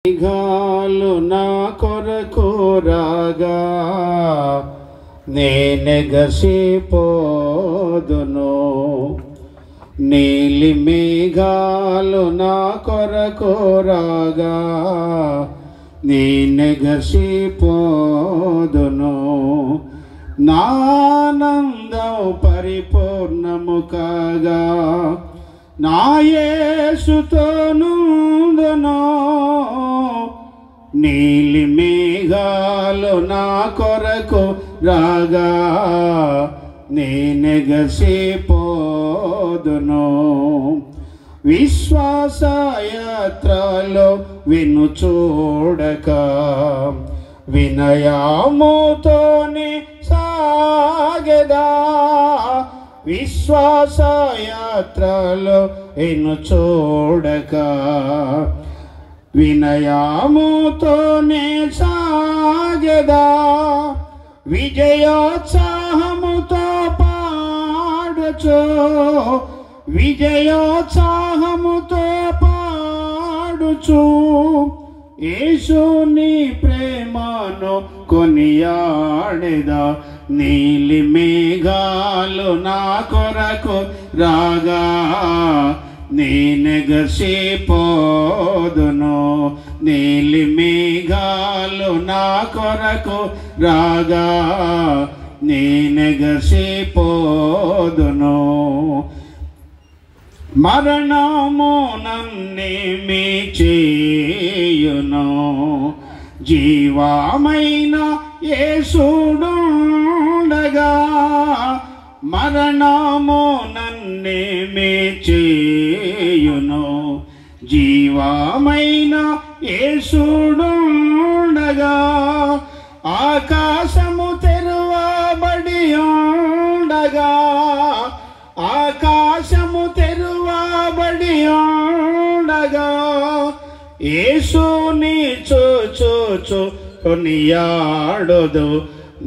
మేఘాలు నా కొరకు రాగా నేనెగసిపోదును. నీలి మేఘాలు నా కొరకు రాగా నేనెగసిపోదును. నా ఆనందం పరిపూర్ణము కాగా నా యేసుతో నుండును. నీలి మేఘాలు నా కొరకు రాగా నేనెగసిపోదును. విశ్వాసయాత్రలో విను చూడక వినయముతోనే సాగెదా. విశ్వాసయాత్రలో విను చూడక వినయముతోనే సాగెదా. విజయోత్సాహముతో పాడుచు విజయోత్సాహముతో పాడుచు యేసుని ప్రేమను కొనియాడెదా. నీలి మేఘాలు నా కొరకు రాగా నేనెగసిపోదును. నీలి మేఘాలు నా కొరకు రాగా నేనెగసిపోదును. మరణము నన్నేమి చేయును, జీవమైన యేసుడుండగా. మరణము నన్నేమి చేయును, జీవమైన యేసుడుండగా. ఆకాశము తెరువబడి ఉండగా ఆకాశము తెరువబడి ఉండగా యేసుని చూచు కొనియాడదు.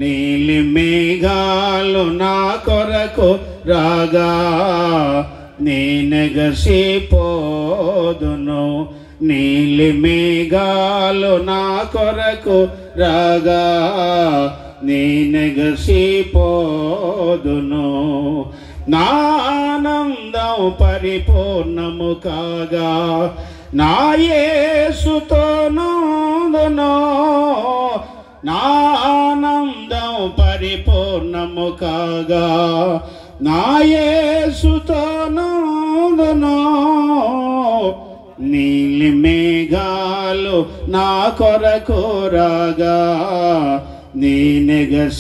నీలి మేఘాలు నా కొరకు రాగా నేనెగసిపోదును. నీలి మేఘాలు నా కొరకు రాగా నేనెగసిపోదును. నా ఆనందం పరిపూర్ణము కాగా నా యేసుతో నుండును. నా ఆనందం పరిపూర్ణము కాగా నా యేసుతో నుండును. నీలి మేఘాలు నా కొరకు రాగా నేనెగసిపోదును.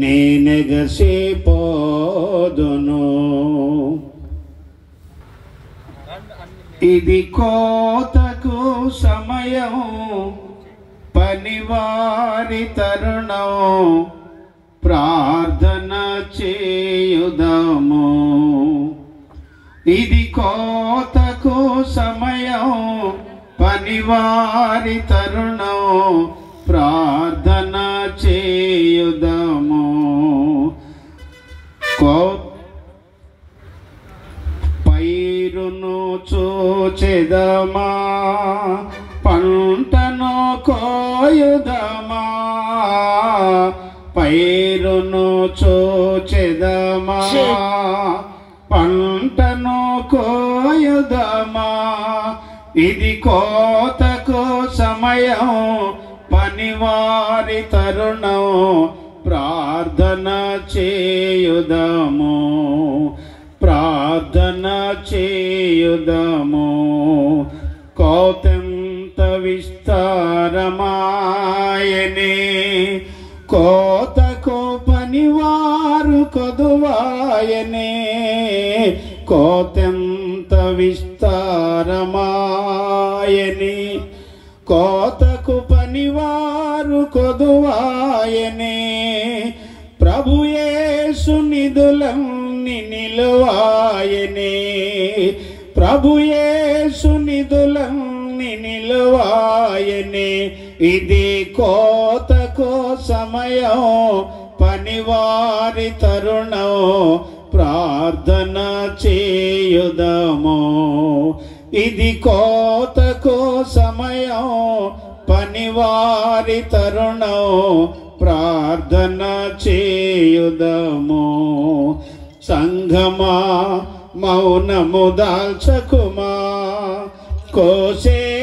నేనెగసిపోదును. ఇది కోతకు సమయం, పనివారి తరుణం, ప్రార్థన చేయుదాము. ఇది కోతకు సమయం, పనివారి తరుణం, ప్రార్థన చేయుదాము. పైరును చూచెదమా, పంటను కోయుదమా. పైరును చూచెదమా, పంటను కోయుదమా. ఇది కోతకు సమయం, పనివారి తరుణం, ప్రార్థన చేయుదము. ప్రార్థన చేయుదము. కోతెంత విస్తారమాయనే, కోతకు పనివారు కొదువాయనే. కోతెంత విస్తారమాయనే, కోతకు పనివారు కొదువాయనే. ప్రభు యేసు నిధులన్నీ నిలువాయనే. ప్రభు యేసు నిధులన్నీ నిలువాయనే. ఇది కోతకు సమయం, పనివారి తరుణం, ప్రార్థన చేయుదము. ఇది కోతకు సమయం, పనివారి తరుణం, ప్రార్థన చేయుదము. సంఘమా మౌనము దాల్చకుమా, కోసే